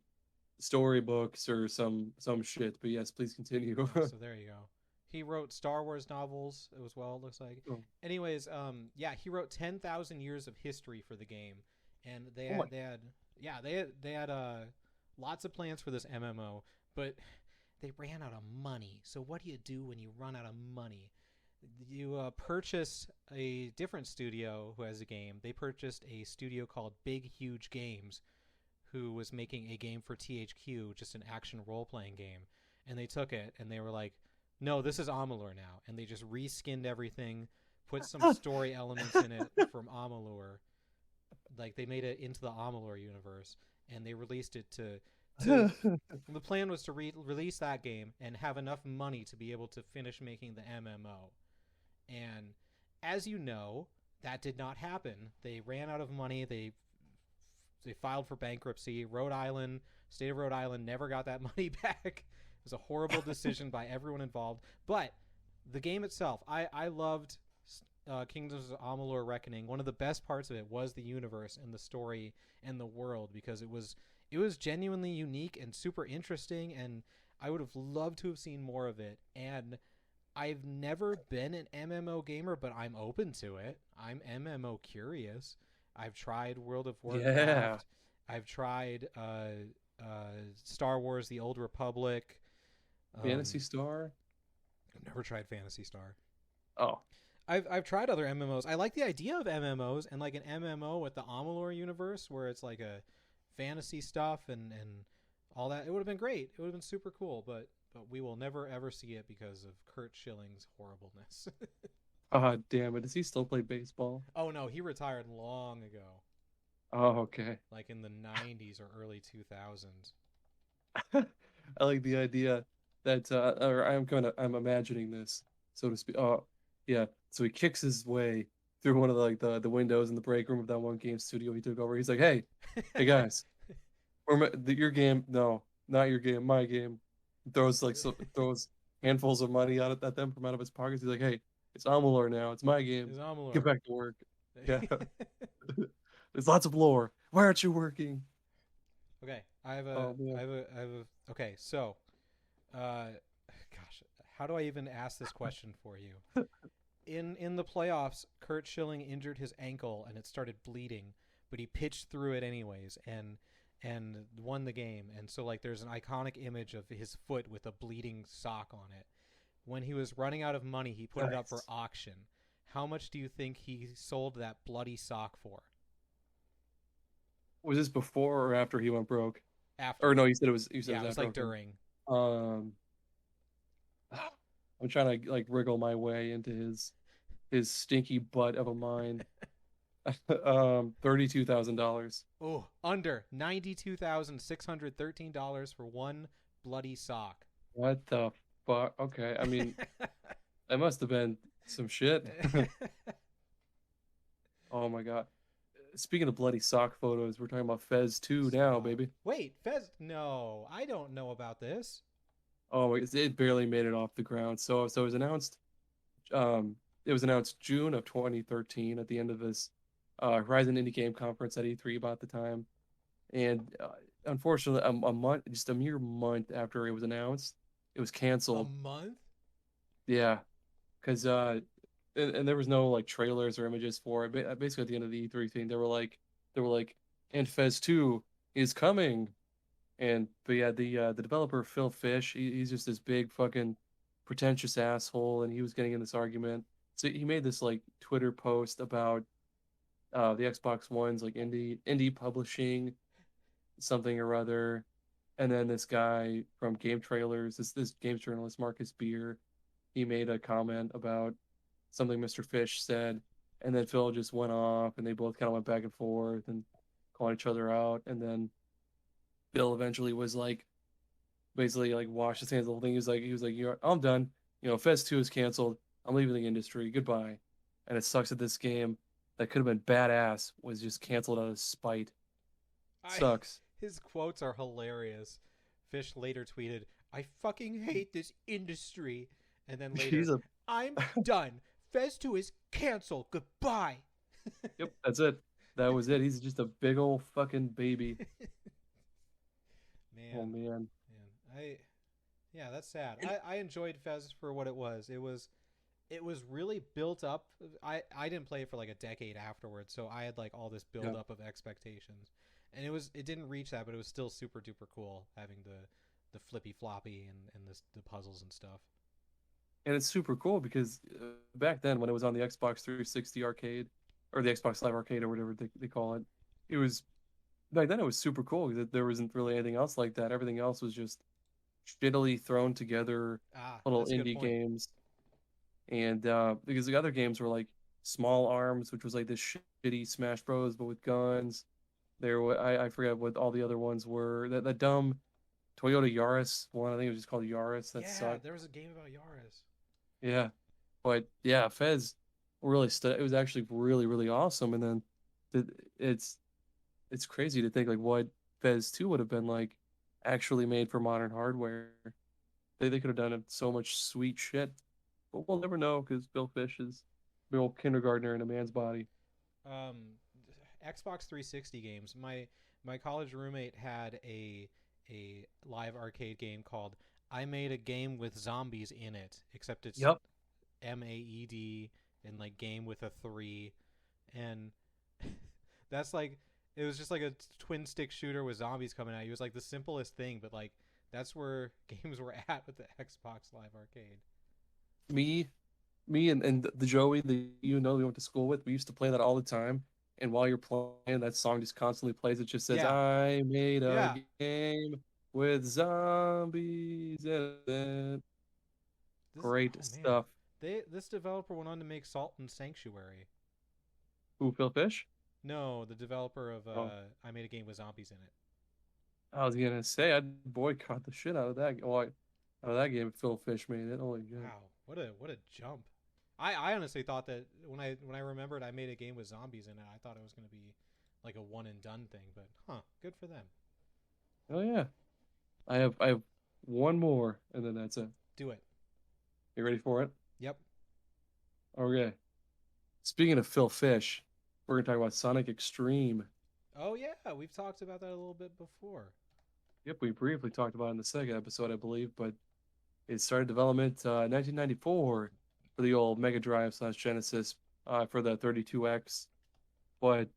storybooks or some shit. But yes, please continue. So there you go. He wrote Star Wars novels as well. It looks like. Oh, Anyways, yeah, he wrote 10,000 years of history for the game, and oh my, they had lots of plans for this MMO, but they ran out of money. So what do you do when you run out of money? You purchase a different studio who has a game. They purchased a studio called Big Huge Games, who was making a game for THQ, just an action role playing game. And they took it and they were like, no, this is Amalur now. And they just reskinned everything, put some story elements in it from Amalur. Like they made it into the Amalur universe and they released it to the plan was to release that game and have enough money to be able to finish making the MMO. And as you know, that did not happen. They ran out of money. They filed for bankruptcy. State of Rhode Island never got that money back. It was a horrible decision by everyone involved. But the game itself, I loved Kingdoms of Amalur Reckoning. One of the best parts of it was the universe and the story and the world because it was genuinely unique and super interesting, and I would have loved to have seen more of it. And I've never been an MMO gamer, but I'm open to it. I'm MMO curious. I've tried World of yeah, Warcraft. I've tried Star Wars: The Old Republic. Fantasy Um, Star. I've never tried Phantasy Star. Oh, I've tried other MMOs. I like the idea of MMOs and like an MMO with the Amalur universe where it's like a fantasy stuff and all that. It would have been great. It would have been super cool, but we will never ever see it because of Curt Schilling's horribleness. damn it! Does he still play baseball? Oh no, he retired long ago, Oh, okay. like in the 90s or early 2000s. I like the idea that, or I'm imagining this, so to speak. Oh, yeah. So he kicks his way through one of the windows in the break room of that one game studio he took over. He's like, hey guys, your game, no, not your game, my game. Throws throws handfuls of money at them from out of his pockets. He's like, hey, it's Amalur now. It's my game. Is Get Amalur. back to work. Yeah. There's lots of lore. Why aren't you working? Okay, Oh man. okay, so gosh, how do I even ask this question for you? In the playoffs, Curt Schilling injured his ankle and it started bleeding, but he pitched through it anyways and won the game. And so like there's an iconic image of his foot with a bleeding sock on it. When he was running out of money, he put it up for Nice. auction. How much do you think he sold that bloody sock for? Was this before or after he went broke? Or After. no, you said it Yeah, was it was after. like Okay. during. Um, I'm trying to like wriggle my way into his stinky butt of a mind. $32,000. Oh, under $92,613 for one bloody sock. What the fuck? Okay, I mean, that must have been some shit. Oh my God. Speaking of bloody sock photos, we're talking about Fez 2 now, Stop. baby. Wait, Fez. No, I don't know about this. Oh my, it barely made it off the ground. So um it was announced June of 2013 at the end of this Horizon Indie Game Conference at E3 about the time. And unfortunately, a month, just a mere month after it was announced, it was A canceled. month? Yeah, because and there was no like trailers or images for it. Basically, at the end of the E3 thing, they were like, and Fez 2 is coming. And but yeah, the developer Phil Fish, he's just this big fucking pretentious asshole, and he was getting in this argument. So he made this like Twitter post about the Xbox One's like indie publishing something or other. And then this guy from Game Trailers, this games journalist Marcus Beer, he made a comment about something Mr. Fish said, and then Phil just went off, and they both kind of went back and forth and calling each other out. And then Bill eventually was like, basically like washed his hands of the whole thing. He was like, I'm done. Fez 2 is canceled. I'm leaving the industry. Goodbye. And it sucks that this game that could have been badass was just canceled out of spite. I. Sucks. His quotes are hilarious. Fish later tweeted, "I fucking hate this industry," and then He's later, a "I'm done. Fez 2 is canceled. Goodbye." Yep, that's it. That was it. He's just a big old fucking baby. Oh Man, man. man, yeah, that's sad. I enjoyed Fez for what it was. It was really built up. I didn't play it for like a decade afterwards, so I had like all this build Yeah. up of expectations, and it didn't reach that, but it was still super duper cool having the flippy floppy and the puzzles and stuff. And it's super cool because back then when it was on the Xbox 360 arcade or the Xbox Live Arcade or whatever they call it, it was back then it was super cool because there wasn't really anything else like that. Everything else was just shittily thrown together Ah, little that's a good indie point. games. And because the other games were like Small Arms, which was like this shitty Smash Bros. But with guns. I forget what all the other ones were. That dumb Toyota Yaris one, I think it was just called Yaris. That Yeah, sucked. there was a game about Yaris. Yeah, but yeah, Fez really it was actually really really awesome. And then it's it's crazy to think like what Fez 2 would have been like actually made for modern hardware. They could have done so much sweet shit, but we'll never know because Bill Fish is the old kindergartner in a man's body. Um, Xbox 360 games. My college roommate had a live arcade game called "I Made a Game with Zombies in It," except it's Yep. MAED and like game with a three, and that's like it was just like a twin stick shooter with zombies coming at you. It was like the simplest thing, but like that's where games were at with the Xbox Live Arcade. Me, me and the Joey that we went to school with, we used to play that all the time. And while you're playing, that song just constantly plays. It just says, Yeah, "I made a yeah. game with zombies in it." Great Oh man, stuff. this developer went on to make Salt and Sanctuary. Who, Phil Fish? No, the developer of Oh, I Made a Game with Zombies in It. I was gonna say I'd boycott the shit out of that. Oh, out of that game, if Phil Fish made it. Holy shit! Wow, what a jump! I honestly thought that when I remembered I made a game with zombies in it, I thought it was going to be like a one and done thing. But good for them. Oh yeah, I have one more, and then that's it. Do it. You ready for it? Yep. Okay. Speaking of Phil Fish, we're gonna talk about Sonic Extreme. Oh yeah, we've talked about that a little bit before. Yep, we briefly talked about it in the second episode, I believe, but it started development in 1994 for the old Mega Drive / Genesis for the 32X. But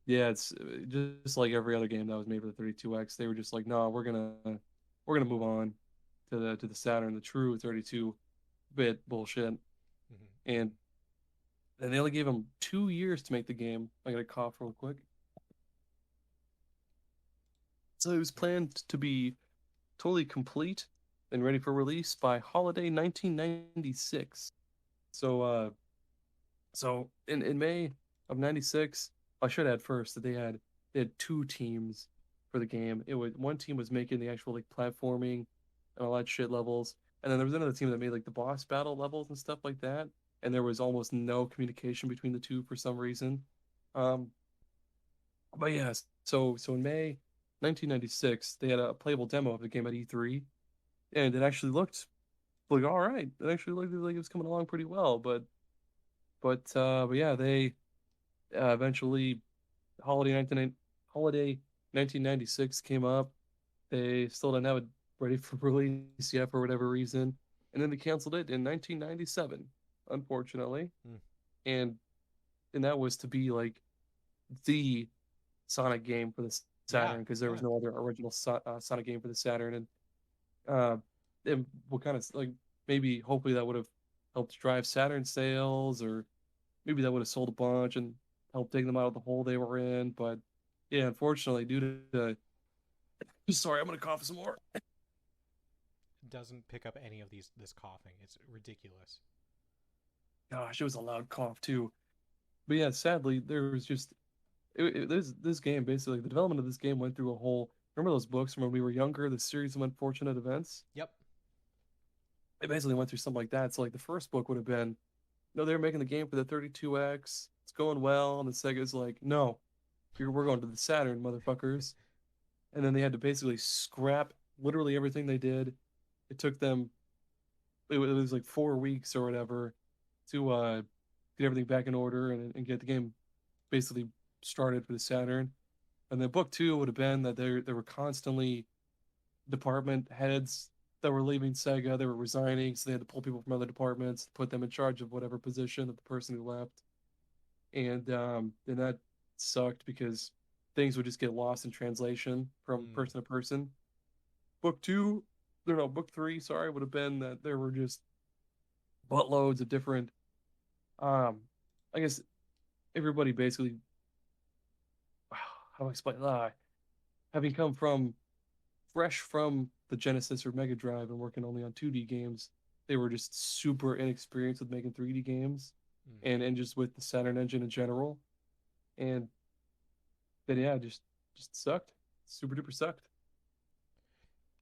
yeah, it's just like every other game that was made for the 32X. They were just like, no, we're gonna move on to the Saturn, the true 32-bit bullshit. Hmm. And then they only gave them 2 years to make the game. I gotta cough real quick. So it was planned to be totally complete and ready for release by holiday 1996. So in May of 96, I should add first that they had two teams for the game. It was one team was making the actual like platforming and all that shit levels, and then there was another team that made like the boss battle levels and stuff like that. And there was almost no communication between the two for some reason. Um, but yeah, so in May 1996, they had a playable demo of the game at E3, and it actually looked like all right. It actually looked like it was coming along pretty well. But yeah, they eventually holiday 1996 came up. They still didn't have it ready for release yet for whatever reason, and then they canceled it in 1997, unfortunately. Hmm. And and that was to be like the Sonic game for the Yeah, Saturn because there yeah. was no other original Sonic game for the Saturn, uh, and what kind of like maybe hopefully that would have helped drive Saturn sales, or maybe that would have sold a bunch and helped take them out of the hole they were in. But yeah, unfortunately, due to sorry, I'm gonna cough some more. Doesn't pick up any of this coughing. It's ridiculous. Gosh, it was a loud cough too. But yeah, sadly, there was just this game basically the development of this game went through a whole. Remember those books from when we were younger, the series of unfortunate events? Yep. It basically went through something like that. So like the first book would have been, no, they were making the game for the 32X. It's going well, and the Sega's like, no, we're going to the Saturn, motherfuckers. And then they had to basically scrap literally everything they did. It took them, it was like 4 weeks or whatever to get everything back in order and get the game basically started for the Saturn. And then book two would have been that there were constantly department heads that were leaving Sega. They were resigning, so they had to pull people from other departments, put them in charge of whatever position of the person who left. And that sucked because things would just get lost in translation from Mm. person to person. Book two, no, book three, sorry, would have been that there were just buttloads of different. Um, I guess everybody basically, how do I explain? Having come from fresh from the Genesis or Mega Drive and working only on 2D games, they were just super inexperienced with making 3D games Mm. and just with the Saturn engine in general. And then yeah, just sucked. Super duper sucked.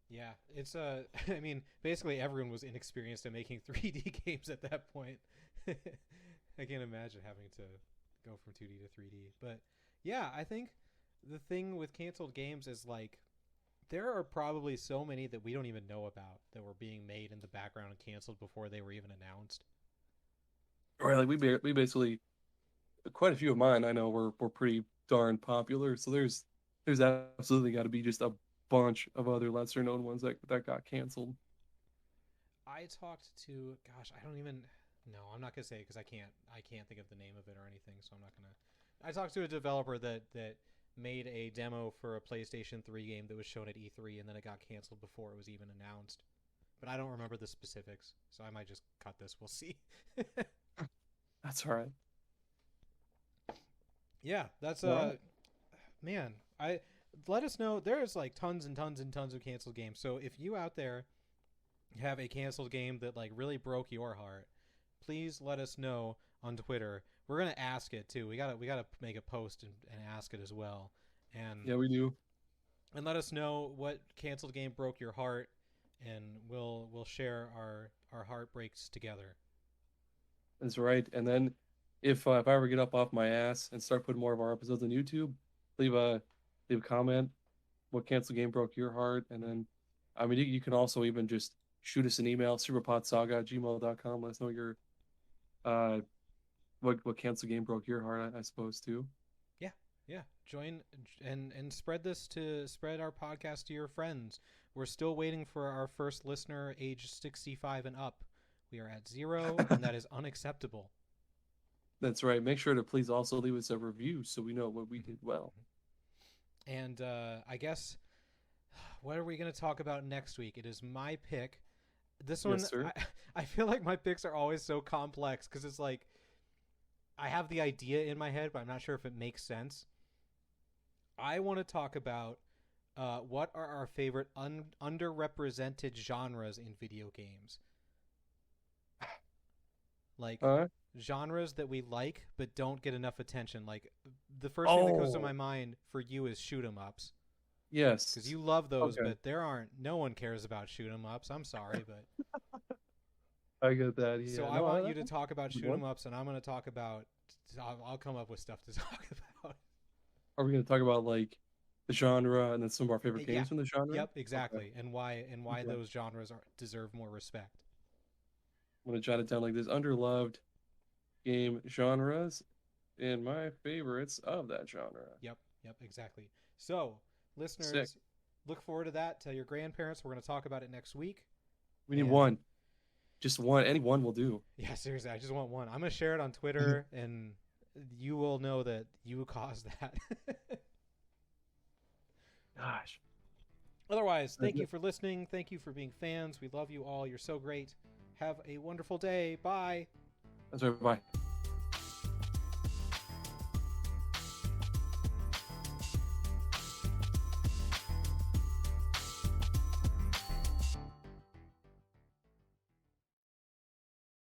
Yeah, it's I mean, basically everyone was inexperienced in making 3D games at that point. I can't imagine having to go from 2D to 3D. But yeah, I think the thing with canceled games is like there are probably so many that we don't even know about that were being made in the background and canceled before they were even announced. Right, like we basically quite a few of mine I know were pretty darn popular. So there's absolutely got to be just a bunch of other lesser known ones that got canceled. I talked to gosh, I don't even no, I'm not gonna say it because I can't think of the name of it or anything, so I'm not gonna. I talked to a developer that made a demo for a PlayStation 3 game that was shown at E3 and then it got canceled before it was even announced. But I don't remember the specifics, so I might just cut this. We'll see. That's all right. Yeah, that's All right. man, I let us know. There's like tons and tons and tons of canceled games. So if you out there have a canceled game that like really broke your heart, please let us know on Twitter. We're gonna ask it too. We gotta make a post and ask it as well, and Yeah, we do. and let us know what canceled game broke your heart, and we'll share our heartbreaks together. That's right. And then if I ever get up off my ass and start putting more of our episodes on YouTube, leave a leave a comment. What cancel game broke your heart? And then, I mean, you can also even just shoot us an email, superpodsaga@gmail.com. Let us know your uh what cancel game broke your heart. I suppose too. Yeah, yeah. Join and spread our podcast to your friends. We're still waiting for our first listener age 65 and up. We are at 0, and that is unacceptable. That's right. Make sure to please also leave us a review so we know what we did well. And I guess what are we going to talk about next week? It is my pick. This one, Yes, sir. I feel like my picks are always so complex because it's like I have the idea in my head, but I'm not sure if it makes sense. I want to talk about What are our favorite underrepresented genres in video games? Like Huh? genres that we like but don't get enough attention. Like the first thing that comes to my Oh, mind for you is shoot 'em ups because yes. you love those, Okay, but no one cares about shoot 'em ups. I'm sorry, but I get that. so Yeah, I no, want you to that's talk a about good shoot 'em one. ups, and I'm going to talk about. I'll come up with stuff to talk about. Are we going to talk about like the genre and then some of our favorite Yeah, games from the genre? yep, Okay. exactly, and why Okay. those genres deserve more respect. I'm going to jot it down like this: underloved game genres and my favorites of that genre. Yep, yep, exactly. So, Sick. listeners, look forward to that. Tell your grandparents. We're going to talk about it next week. We need And one. Just one. Any one will do. yeah, seriously, I just want one. I'm going to share it on Twitter, and you will know that you caused that. Gosh. Otherwise, That's thank you it. for listening. Thank you for being fans. We love you all. You're so great. Have a wonderful day. Bye. That's right. Bye.